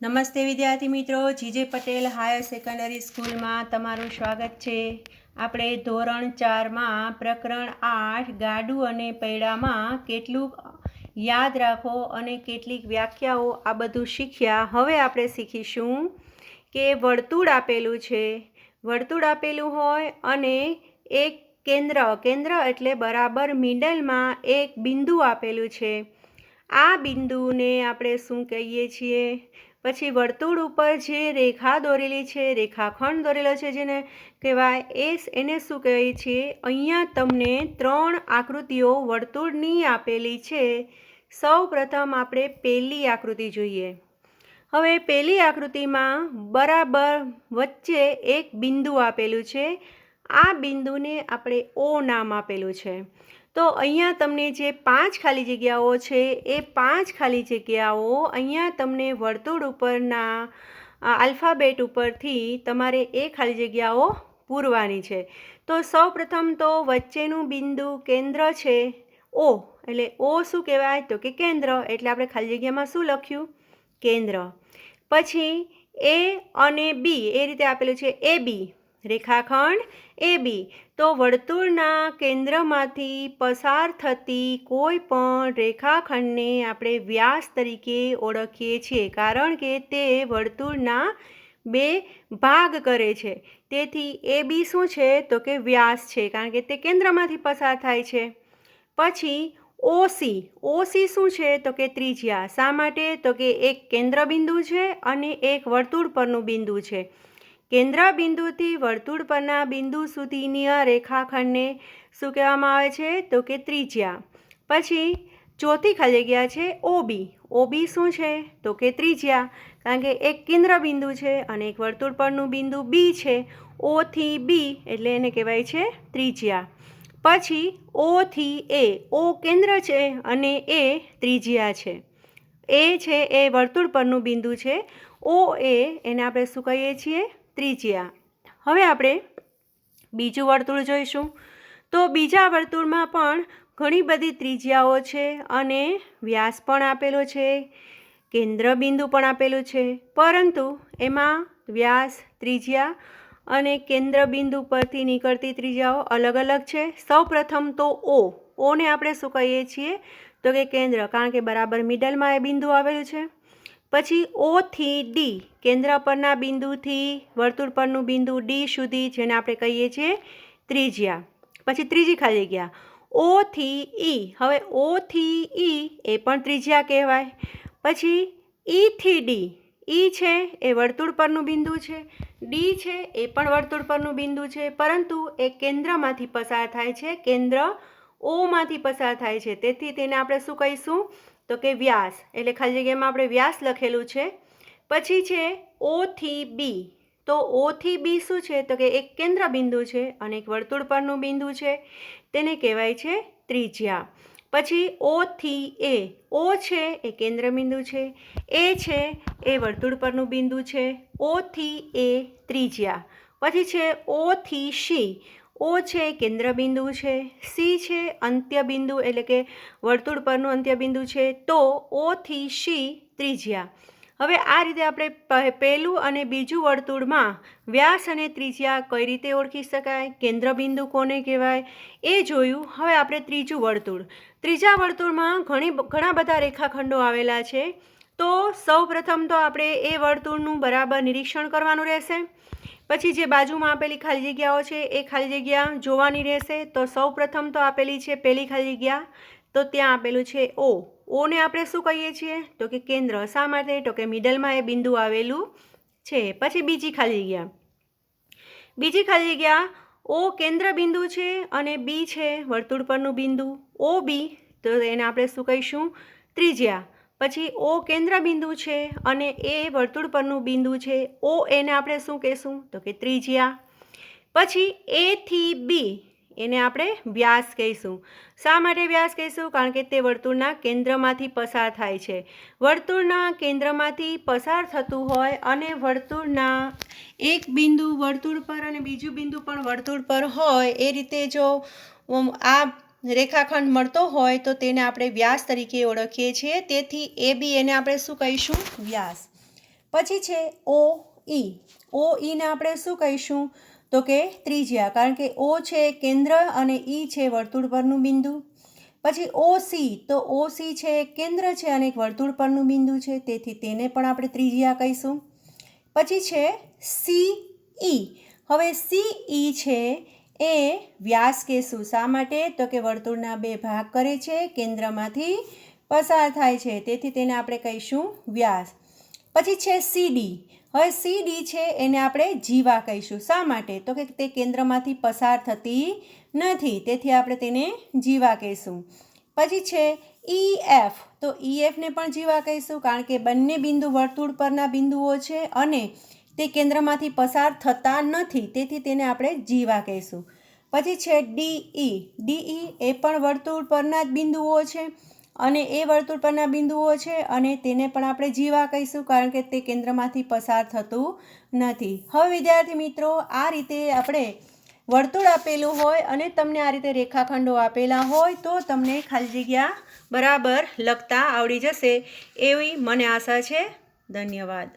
નમસ્તે વિદ્યાર્થી મિત્રો, જીજે પટેલ હાયર સેકન્ડરી સ્કૂલમાં તમારું સ્વાગત છે. આપણે ધોરણ 4માં પ્રકરણ 8 ગાડું અને પૈડામાં કેટલુંક યાદ રાખો અને કેટલીક વ્યાખ્યાઓ આ બધું શીખ્યા. હવે આપણે શીખીશું કે વર્તુળ આપેલું છે, વર્તુળ આપેલું હોય અને એક કેન્દ્ર એટલે બરાબર મિડલમાં એક બિંદુ આપેલું છે. આ બિંદુને આપણે શું કહીએ છીએ? પછી વર્તુળ ઉપર જે રેખા દોરેલી છે, રેખાખંડ દોરેલો છે જેને કહેવાય એને શું કહીએ છીએ? અહીંયા તમને 3 આકૃતિઓ વર્તુળની આપેલી છે. સૌ પ્રથમ આપણે પહેલી આકૃતિ જોઈએ. હવે પહેલી આકૃતિમાં બરાબર વચ્ચે એક બિંદુ આપેલું છે. આ બિંદુને આપણે O નામ આપેલું છે. તો અહીંયા તમને જે 5 ખાલી જગ્યાઓ છે એ 5 ખાલી જગ્યાઓ અહીંયા તમને વર્તુળ ઉપરના આલ્ફાબેટ ઉપરથી તમારે એ ખાલી જગ્યાઓ પૂરવાની છે. તો સૌપ્રથમ તો વચ્ચેનું બિંદુ કેન્દ્ર છે O, એટલે O શું કહેવાય? તો કે કેન્દ્ર, એટલે આપણે ખાલી જગ્યામાં શું લખ્યું? કેન્દ્ર. પછી A અને B એ રીતે આપેલું છે AB, રેખાખંડ AB. તો વર્તુળના કેન્દ્રમાંથી પસાર થતી કોઈ પણ રેખાખંડને આપણે વ્યાસ તરીકે ઓળખીએ છીએ, કારણ કે તે વર્તુળના 2 ભાગ કરે છે. તેથી AB શું છે? તો કે વ્યાસ છે, કારણ કે તે કેન્દ્રમાંથી પસાર થાય છે. પછી OC શું છે? તો કે ત્રિજ્યા. શા માટે? તો કે એક કેન્દ્ર બિંદુ છે અને એક વર્તુળ પરનું બિંદુ છે. કેન્દ્ર બિંદુથી વર્તુળ પરના બિંદુ સુધીની રેખાખંડને શું કહેવામાં આવે છે? તો કે ત્રિજ્યા. પછી ચોથી ખાલી જગ્યા છે OB શું છે? તો કે ત્રિજ્યા, કારણ કે એક કેન્દ્ર બિંદુ છે અને એક વર્તુળ પરનું બિંદુ B છે. O થી B એટલે એને કહેવાય છે ત્રિજ્યા. પછી O થી A, O કેન્દ્ર છે અને A ત્રિજ્યા છે. A છે એ વર્તુળ પરનું બિંદુ છે. OA એને આપણે શું કહીએ છીએ? ત્રિજ્યા. હવે આપણે બીજું વર્તુળ જોઈશું. તો બીજા વર્તુળમાં પણ ઘણી બધી ત્રિજ્યાઓ છે અને વ્યાસ પણ આપેલો છે, કેન્દ્ર બિંદુ પણ આપેલું છે, પરંતુ એમાં વ્યાસ, ત્રિજ્યા અને કેન્દ્ર બિંદુ પરથી નીકળતી ત્રિજ્યાઓ અલગ અલગ છે. સૌપ્રથમ તો ઓને આપણે શું કહીએ છીએ? તો કે કેન્દ્ર, કારણ કે બરાબર મિડલમાં એ બિંદુ આવેલું છે. પછી O થી D, કેન્દ્ર પરના બિંદુથી વર્તુળ પરનું બિંદુ D સુધી, જેને આપણે કહીએ છીએ ત્રિજ્યા. પછી ત્રીજી ખાલી જગ્યા O થી E. હવે O થી E એ પણ ત્રિજ્યા કહેવાય. પછી E થી D, E છે એ વર્તુળ પરનું બિંદુ છે, D છે એ પણ વર્તુળ પરનું બિંદુ છે, પરંતુ એ કેન્દ્રમાંથી પસાર થાય છે, કેન્દ્ર Oમાંથી પસાર થાય છે. તેથી તેને આપણે શું કહીશું? તો કે વ્યાસ, એટલે ખાલી જગ્યામાં આપણે વ્યાસ લખેલું છે. પછી છે O થી B. તો O થી B શું છે? તો કે એક કેન્દ્ર બિંદુ છે અને એક વર્તુળ પરનું બિંદુ છે, તેને કહેવાય છે ત્રિજ્યા. પછી O થી A, O છે એ કેન્દ્ર બિંદુ છે, A છે એ વર્તુળ પરનું બિંદુ છે, O થી A ત્રિજ્યા. પછી છે O થી C. O છે કેન્દ્ર બિંદુ છે, C છે અંત્ય બિંદુ એટલે કે વર્તુળ પરનું અંત્ય બિંદુ છે, તો O થી C ત્રિજ્યા. હવે આ રીતે આપણે પહેલું અને બીજું વર્તુળમાં વ્યાસ અને ત્રિજ્યા કઈ રીતે ઓળખી શકાય, કેન્દ્ર બિંદુ કોને કહેવાય એ જોયું. હવે આપણે ત્રીજું વર્તુળ. ત્રીજા વર્તુળમાં ઘણા બધા રેખાખંડો આવેલા છે. તો સૌપ્રથમ તો આપણે એ વર્તુળનું બરાબર નિરીક્ષણ કરવાનું રહેશે. પછી જે બાજુમાં આપેલી ખાલી જગ્યાઓ છે એ ખાલી જગ્યા જોવાની રહેશે. તો સૌપ્રથમ તો આપેલી છે પહેલી ખાલી જગ્યા, તો ત્યાં આપેલું છે ઓને આપણે શું કહીએ છીએ? તો કે કેન્દ્ર. શા માટે? તો કે મિડલમાં એ બિંદુ આવેલું છે. પછી બીજી ખાલી જગ્યા O કેન્દ્ર બિંદુ છે અને B છે વર્તુળ પરનું બિંદુ, OB, તો એને આપણે શું કહીશું? ત્રિજ્યા. પછી O કેન્દ્ર બિંદુ છે અને એ વર્તુળ પરનું બિંદુ છે, એને આપણે શું કહીશું? તો કે ત્રિજ્યા. પછી A થી B એને આપણે વ્યાસ કહીશું. શા માટે વ્યાસ કહીશું? કારણ કે તે વર્તુળના કેન્દ્રમાંથી પસાર થાય છે. વર્તુળના કેન્દ્રમાંથી પસાર થતું હોય અને વર્તુળના એક બિંદુ વર્તુળ પર અને બીજું બિંદુ પણ વર્તુળ પર હોય, એ રીતે જો આ રેખાખંડ મળતો હોય તો તેને આપણે વ્યાસ તરીકે ઓળખીએ છીએ. તેથી AB એને આપણે શું કહીશું? વ્યાસ. પછી છે ઓ ઈને આપણે શું કહીશું તો કે ત્રિજ્યા, કારણ કે ઓ છે કેન્દ્ર અને ઈ છે વર્તુળ પરનું બિંદુ. પછી ઓસી, તો ઓસી છે કેન્દ્ર છે અને એક વર્તુળ પરનું બિંદુ છે, તેથી તેને પણ આપણે ત્રિજ્યા કહીશું. પછી છે સીઈ. હવે સીઈ છે એ વ્યાસ કહેશું. શા માટે તો કે વર્તુળના બે ભાગ કરે છે, કેન્દ્રમાંથી પસાર થાય છે, તેથી તેને આપણે કહીશું વ્યાસ. પછી છે સીડી. હવે સીડી છે એને આપણે જીવા કહીશું. શા માટે તો કે તે કેન્દ્રમાંથી પસાર થતી નથી, તેથી આપણે તેને જીવા કહીશું. પછી છે ઈએફ. તો ઈએફને પણ જીવા કહીશું, કારણ કે બંને બિંદુ વર્તુળ પરના બિંદુઓ છે અને તે કેન્દ્રમાંથી પસાર થતા નથી, તેથી તેને આપણે જીવા કહીશું. પછી છે ડીઈ એ પણ વર્તુળ પરના જ બિંદુઓ છે અને એ વર્તુળ પરના બિંદુઓ છે અને તેને પણ આપણે જીવા કહીશું, કારણ કે તે કેન્દ્રમાંથી પસાર થતું નથી. હવે વિદ્યાર્થી મિત્રો, આ રીતે આપણે વર્તુળ આપેલું હોય અને તમને આ રીતે રેખાખંડો આપેલા હોય તો તમને ખાલી જગ્યા બરાબર લખતા આવડી જશે એવી મને આશા છે. ધન્યવાદ.